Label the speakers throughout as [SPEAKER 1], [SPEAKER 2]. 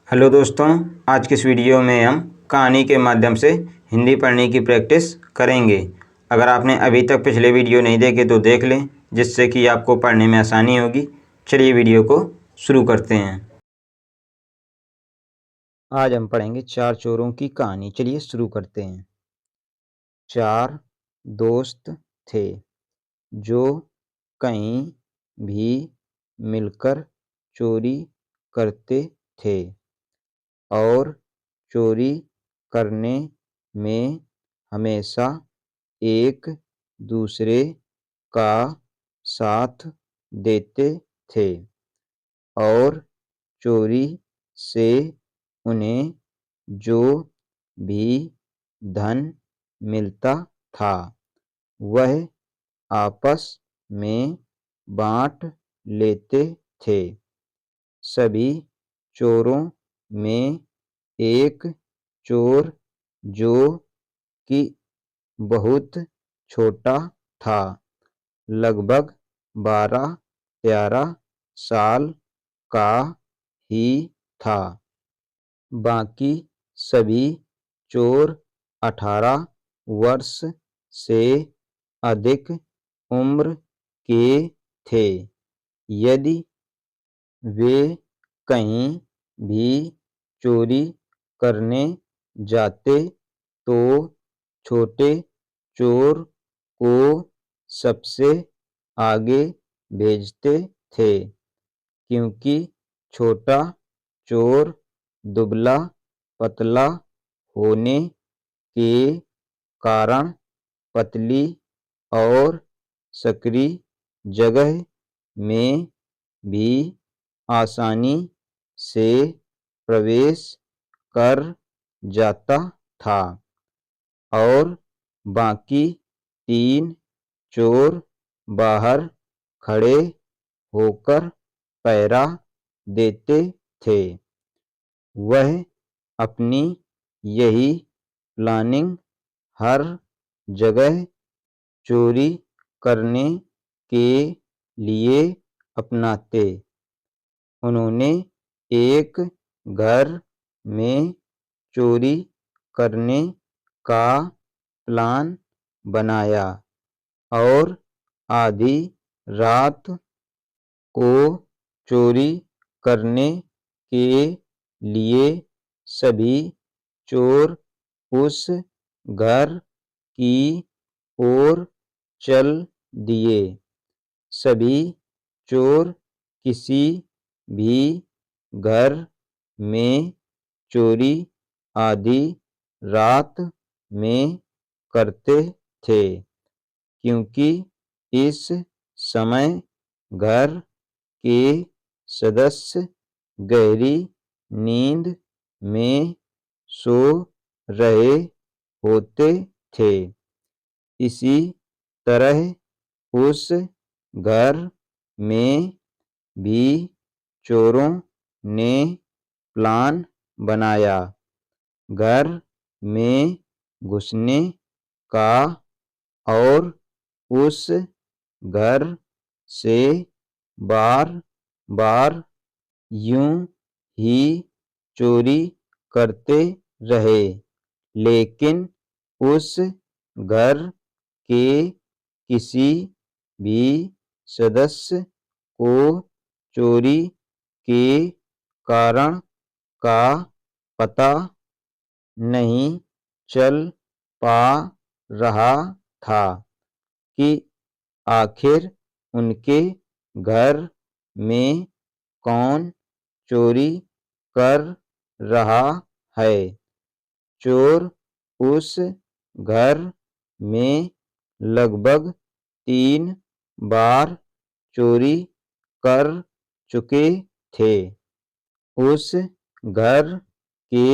[SPEAKER 1] Hello दोस्तों, आज के इस वीडियो में हम कहानी के माध्यम से हिंदी पढ़ने की प्रैक्टिस करेंगे। अगर आपने अभी तक पिछले वीडियो नहीं देखे तो देख लें, जिससे कि आपको पढ़ने में आसानी होगी। चलिए वीडियो को शुरू करते हैं। आज हम पढ़ेंगे चार चोरों की कहानी। चलिए शुरू करते हैं। चार दोस्त थे जो कहीं भी मिलकर चोरी करते थे और चोरी करने में हमेशा एक दूसरे का साथ देते थे और चोरी से उन्हें जो भी धन मिलता था वह आपस में बांट लेते थे। सभी चोरों में एक चोर जो कि बहुत छोटा था, लगभग 12-13 साल का ही था। बाकी सभी चोर 18 वर्ष से अधिक उम्र के थे। यदि वे कहीं भी चोरी करने जाते तो छोटे चोर को सबसे आगे भेजते थे, क्योंकि छोटा चोर दुबला पतला होने के कारण पतली और सकरी जगह में भी आसानी से प्रवेश कर जाता था और बाकी 3 चोर बाहर खड़े होकर पहरा देते थे। वह अपनी यही प्लानिंग हर जगह चोरी करने के लिए अपनाते। उन्होंने एक घर में चोरी करने का प्लान बनाया और आधी रात को चोरी करने के लिए सभी चोर उस घर की ओर चल दिए। सभी चोर किसी भी घर में चोरी आधी रात में करते थे, क्योंकि इस समय घर के सदस्य गहरी नींद में सो रहे होते थे। इसी तरह उस घर में भी चोरों ने प्लान बनाया। घर में घुसने का और उस घर से बार-बार यूं ही चोरी करते रहे, लेकिन उस घर के किसी भी सदस्य को चोरी के कारण का पता नहीं चल पा रहा था कि आखिर उनके घर में कौन चोरी कर रहा है। चोर उस घर में लगभग 3 बार चोरी कर चुके थे। उस घर के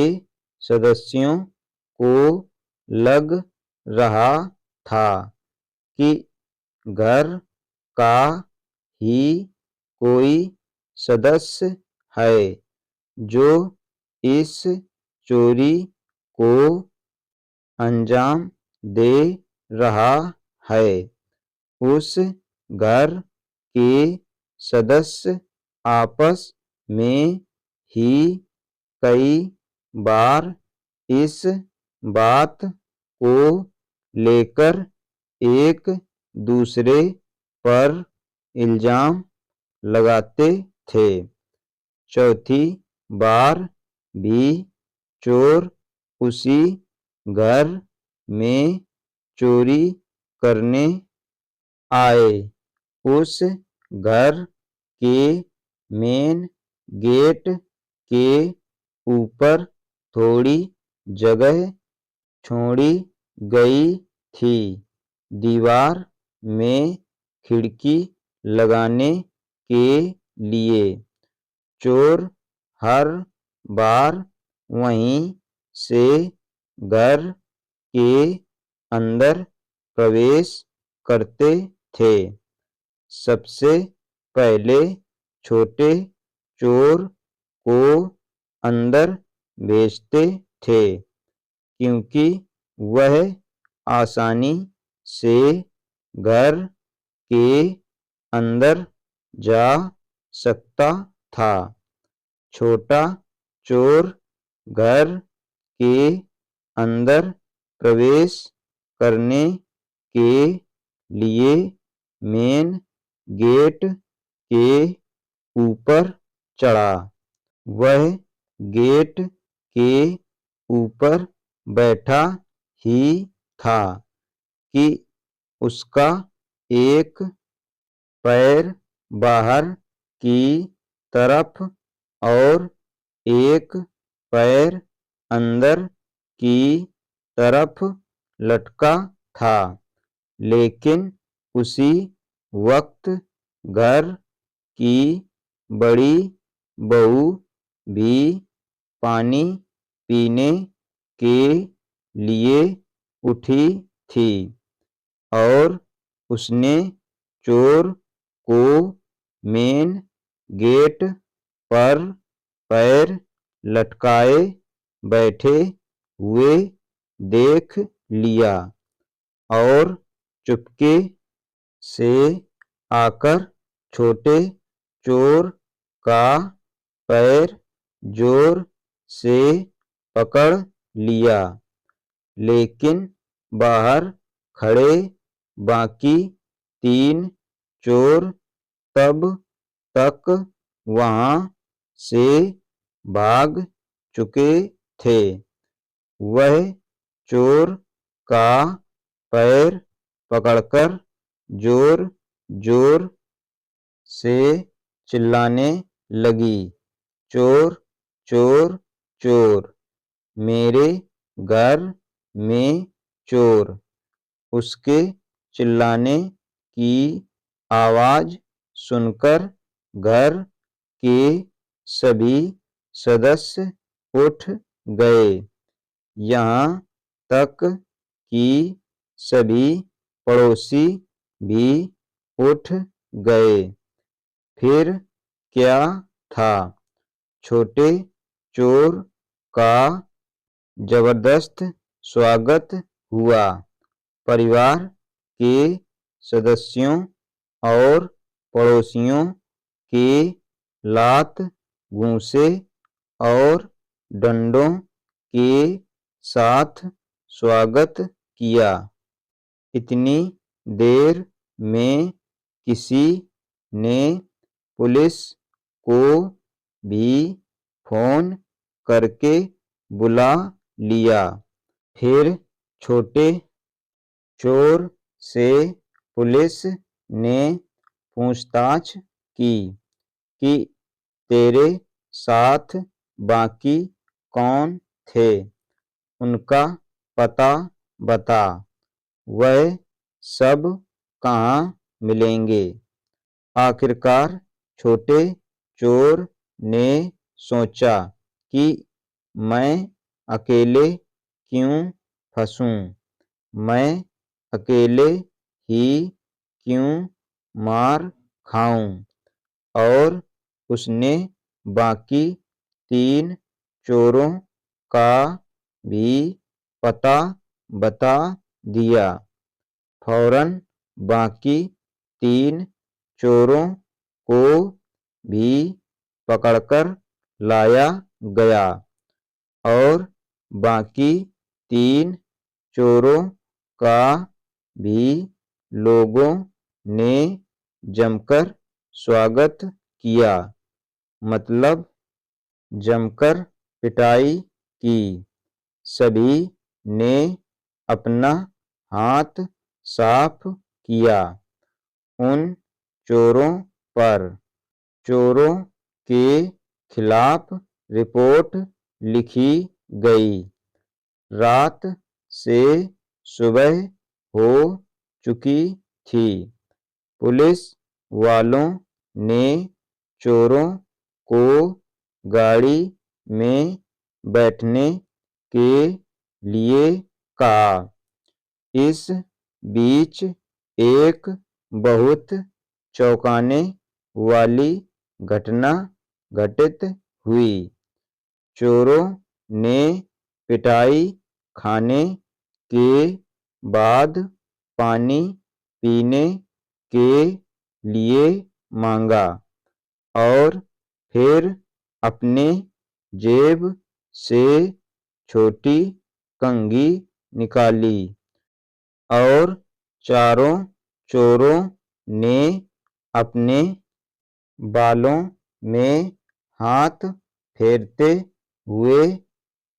[SPEAKER 1] सदस्यों को लग रहा था कि घर का ही कोई सदस्य है जो इस चोरी को अंजाम दे रहा है। उस घर के सदस्य आपस में ही कई बार इस बात को लेकर एक दूसरे पर इल्जाम लगाते थे। चौथी बार भी चोर उसी घर में चोरी करने आए। उस घर के मेन गेट के ऊपर थोड़ी जगह छोड़ी गई थी। दीवार में खिड़की लगाने के लिए। चोर हर बार वहीं से घर के अंदर प्रवेश करते थे। सबसे पहले छोटे चोर को अंदर भेजते थे, क्योंकि वह आसानी से घर के अंदर जा सकता था। छोटा चोर घर के अंदर प्रवेश करने के लिए मेन गेट के ऊपर चढ़ा। वह गेट के ऊपर बैठा ही था कि उसका एक पैर बाहर की तरफ और एक पैर अंदर की तरफ लटका था। लेकिन उसी वक्त घर की बड़ी बहू भी पानी पीने के लिए उठी थी और उसने चोर को मेन गेट पर पैर लटकाए बैठे हुए देख लिया और चुपके से आकर छोटे चोर का पैर जोर से पकड़ लिया। लेकिन बाहर खड़े बाकी 3 चोर तब तक वहां से भाग चुके थे। वह चोर का पैर पकड़कर जोर जोर से चिल्लाने लगी, चोर चोर चोर, मेरे घर में चोर। उसके चिल्लाने की आवाज सुनकर घर के सभी सदस्य उठ गए, यहाँ तक कि सभी पड़ोसी भी उठ गए। फिर क्या था? छोटे चोर का जबरदस्त स्वागत हुआ। परिवार के सदस्यों और पड़ोसियों के लात घूंसे और डंडों के साथ स्वागत किया। इतनी देर में किसी ने पुलिस को भी फोन करके बुला लिया। फिर छोटे चोर से पुलिस ने पूछताछ की कि तेरे साथ बाकी कौन थे, उनका पता बता, वह सब कहाँ मिलेंगे। आखिरकार छोटे चोर ने सोचा कि मैं अकेले क्यों फंसूं, मैं अकेले ही क्यों मार खाऊं, और उसने बाकी 3 चोरों का भी पता बता दिया। फौरन बाकी 3 चोरों को भी पकड़कर लाया गया। और बाकी 3 चोरों का भी लोगों ने जमकर स्वागत किया, मतलब जमकर पिटाई की। सभी ने अपना हाथ साफ किया उन चोरों पर। चोरों के खिलाफ रिपोर्ट लिखी गई। रात से सुबह हो चुकी थी। पुलिस वालों ने चोरों को गाड़ी में बैठने के लिए कहा। इस बीच एक बहुत चौंकाने वाली घटना घटित हुई। चोरों ने पिटाई खाने के बाद पानी पीने के लिए मांगा और फिर अपने जेब से छोटी कंघी निकाली और चारों चोरों ने अपने बालों में हाथ फेरते हुए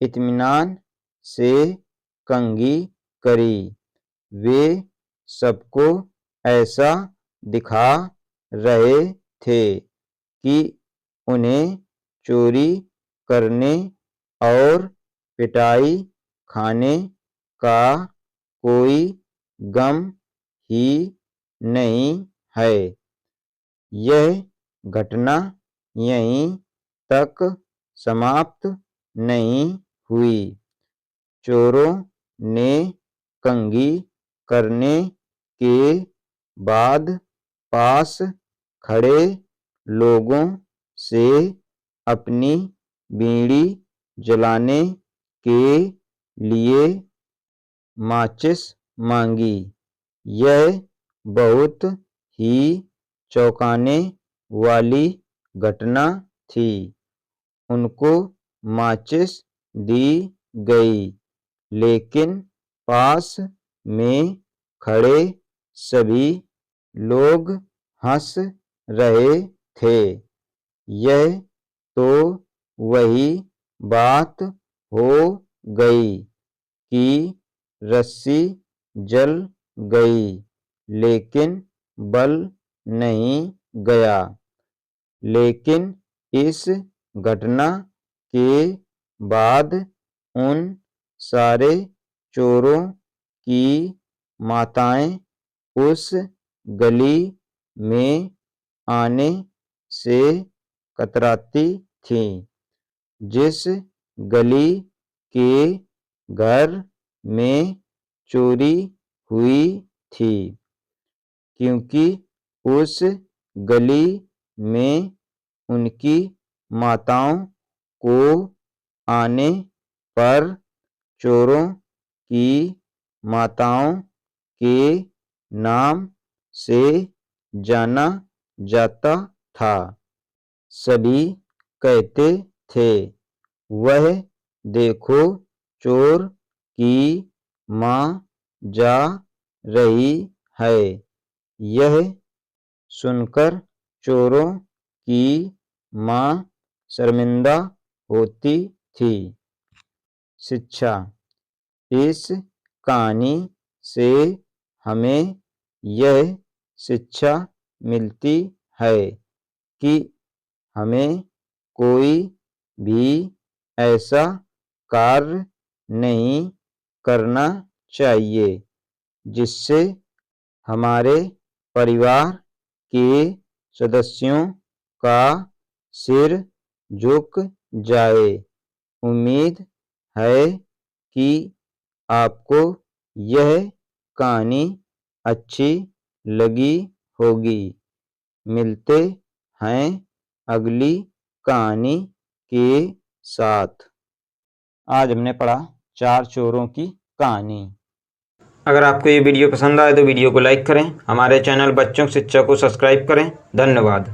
[SPEAKER 1] इत्मीनान से कंघी करी। वे सबको ऐसा दिखा रहे थे कि उन्हें चोरी करने और पिटाई खाने का कोई गम ही नहीं है। यह घटना यहीं तक समाप्त नहीं हुई। चोरों ने कंघी करने के बाद पास खड़े लोगों से अपनी बीड़ी जलाने के लिए माचिस मांगी। यह बहुत ही चौंकाने वाली घटना थी। उनको माचिस दी गई, लेकिन पास में खड़े सभी लोग हंस रहे थे। यह तो वही बात हो गई कि रस्सी जल गई लेकिन बल नहीं गया। लेकिन इस घटना के बाद उन सारे चोरों की माताएं उस गली में आने से कतराती थीं, जिस गली के घर में चोरी हुई थी, क्योंकि उस गली में उनकी माताओं को आने पर चोरों की माताओं के नाम से जाना जाता था। सभी कहते थे, वह देखो चोर की माँ जा रही है। यह सुनकर चोरों की माँ शर्मिंदा होती थी। शिक्षा। इस कहानी से हमें यह शिक्षा मिलती है कि हमें कोई भी ऐसा कार्य नहीं करना चाहिए जिससे हमारे परिवार के सदस्यों का सिर झुक जाए। उम्मीद है कि आपको यह कहानी अच्छी लगी होगी। मिलते हैं अगली कहानी के साथ। आज हमने पढ़ा 4 चोरों की कहानी। अगर आपको ये वीडियो पसंद आए तो वीडियो को लाइक करें। हमारे चैनल बच्चों की शिक्षा को सब्सक्राइब करें। धन्यवाद।